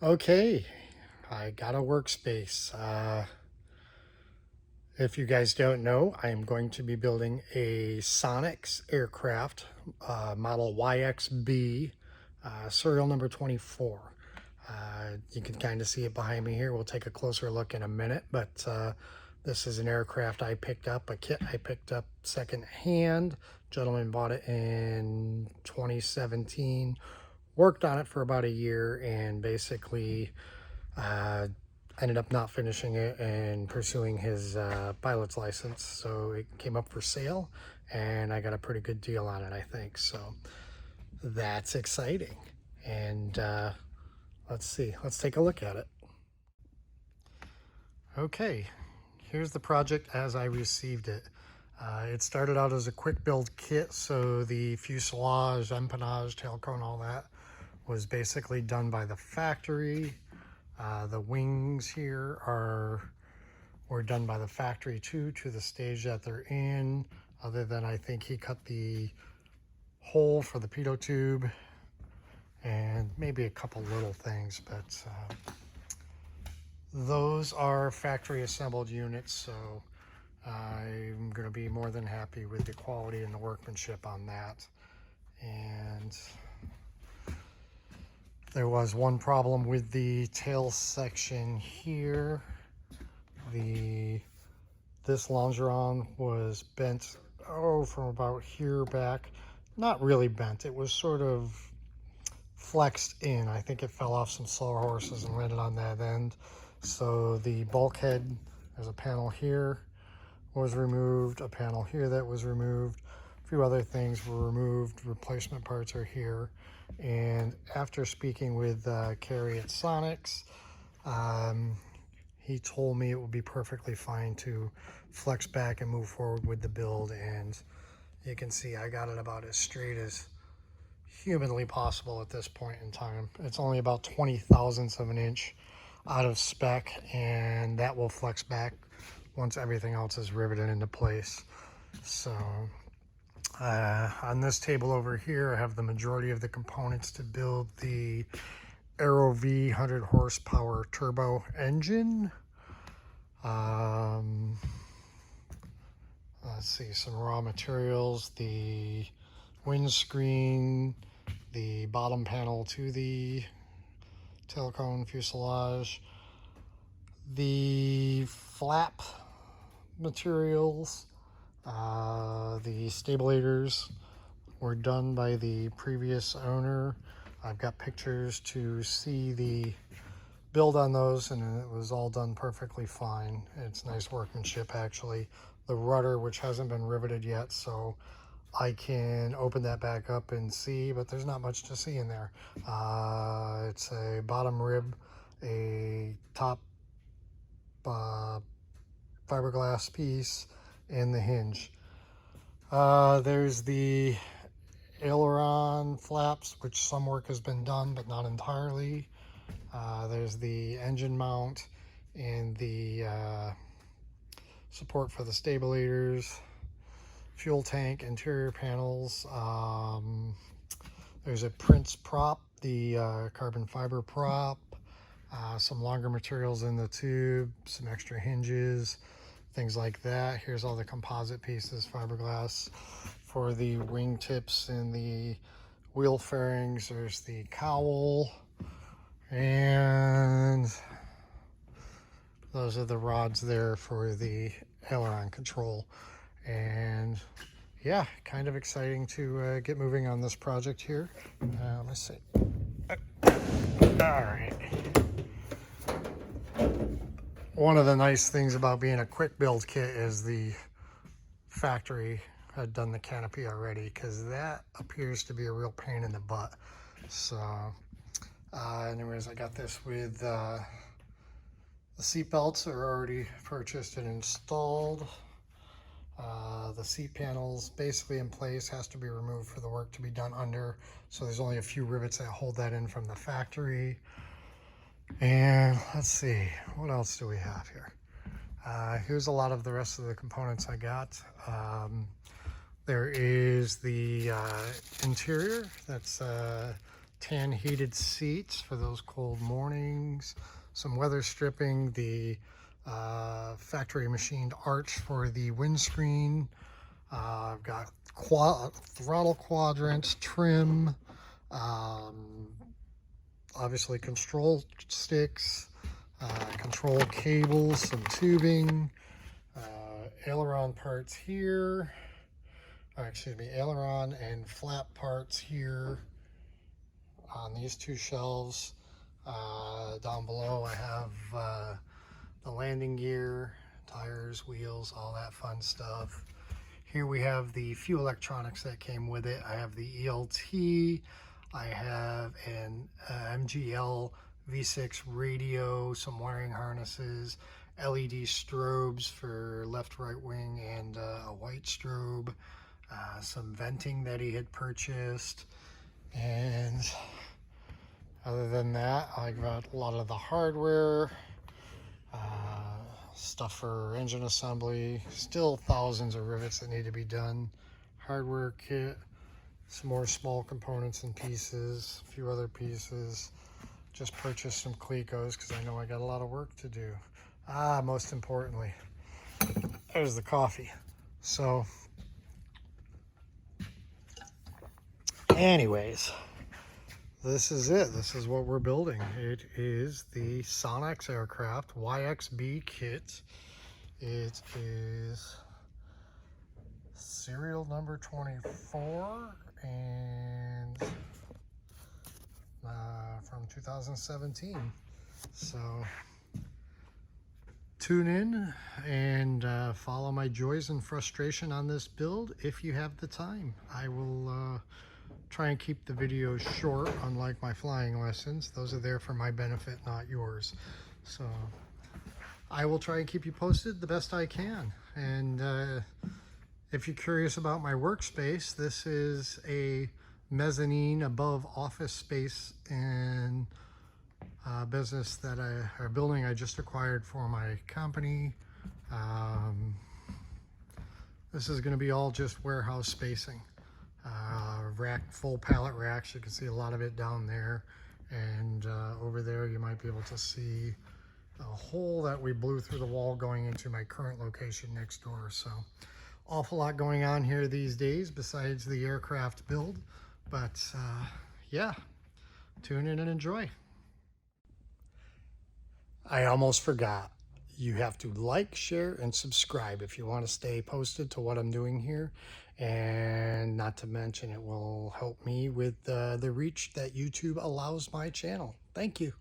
Okay, I got a workspace. If you guys don't know, I am going to be building a Sonex aircraft, model YX B, serial number 24. You can kind of see it behind me here. We'll take a closer look in a minute, but this is an aircraft I picked up, a kit I picked up secondhand. Gentleman bought it in 2017, worked on it for about a year, and basically uh, ended up not finishing it and pursuing his pilot's license. So it came up for sale, and I got a pretty good deal on it, I think. So that's exciting. And let's see, let's take a look at it. Okay, here's the project as I received it. It started out as a quick build kit, so the fuselage, empennage, tail cone, all that was basically done by the factory. The wings here were done by the factory too, to the stage that they're in, other than I think he cut the hole for the pitot tube and maybe a couple little things, but those are factory assembled units, so I'm going to be more than happy with the quality and the workmanship on that. And there was one problem with the tail section here. This longeron was bent, from about here back. Not really bent, it was sort of flexed in. I think it fell off some slower horses and landed on that end. So the bulkhead, there's a panel here, was removed, a panel here that was removed, a few other things were removed, replacement parts are here. And after speaking with Carrie at Sonex, he told me it would be perfectly fine to flex back and move forward with the build. And you can see I got it about as straight as humanly possible at this point in time. It's only about 20 thousandths of an inch out of spec, and that will flex back once everything else is riveted into place. So on this table over here, I have the majority of the components to build the Aerovee 100 horsepower turbo engine. Let's see, some raw materials, the windscreen, the bottom panel to the tail cone fuselage, the flap materials, the stabilators were done by the previous owner. I've got pictures to see the build on those, and it was all done perfectly fine. It's nice workmanship, actually. The rudder, which hasn't been riveted yet, so I can open that back up and see, but there's not much to see in there. It's a bottom rib, a top fiberglass piece, and the hinge. There's the aileron flaps, which some work has been done, but not entirely. There's the engine mount and the support for the stabilators, fuel tank, interior panels. There's a Prince prop, the carbon fiber prop, some longer materials in the tube, some extra hinges, things like that. Here's all the composite pieces, fiberglass for the wing tips and the wheel fairings. There's the cowl, and those are the rods there for the aileron control. And yeah, kind of exciting to get moving on this project here. Let's see. All right. One of the nice things about being a quick build kit is the factory had done the canopy already, because that appears to be a real pain in the butt. So anyways, I got this with the seat belts are already purchased and installed. The seat panels basically in place, has to be removed for the work to be done under, so there's only a few rivets that hold that in from the factory. And let's see, what else do we have here? Here's a lot of the rest of the components I got. There is the interior, that's tan heated seats for those cold mornings, some weather stripping, the factory machined arch for the windscreen. I've got throttle quadrants, trim, obviously control sticks, control cables, some tubing, aileron parts here, aileron and flap parts here on these two shelves. Down below I have the landing gear, tires, wheels, all that fun stuff. Here we have the few electronics that came with it. I have the ELT, I have an MGL V6 radio, some wiring harnesses, LED strobes for left, right wing, and a white strobe, some venting that he had purchased, and other than that, I got a lot of the hardware, stuff for engine assembly, still thousands of rivets that need to be done, hardware kit, some more small components and pieces, a few other pieces. Just purchased some Clecos because I know I got a lot of work to do. Most importantly, there's the coffee. So anyways, this is it. This is what we're building. It is the Sonex Aircraft Waiex B kit. It is serial number 24 and from 2017. So tune in and follow my joys and frustration on this build if you have the time. I will try and keep the videos short, unlike my flying lessons. Those are there for my benefit, not yours. So I will try and keep you posted the best I can. And if you're curious about my workspace, this is a mezzanine above office space in a business that a building I just acquired for my company. This is going to be all just warehouse spacing. Full pallet racks. You can see a lot of it down there, and over there you might be able to see a hole that we blew through the wall going into my current location next door. So awful lot going on here these days besides the aircraft build, but yeah, tune in and enjoy. I almost forgot. You have to like, share, and subscribe if you want to stay posted to what I'm doing here. And not to mention, it will help me with the reach that YouTube allows my channel. Thank you.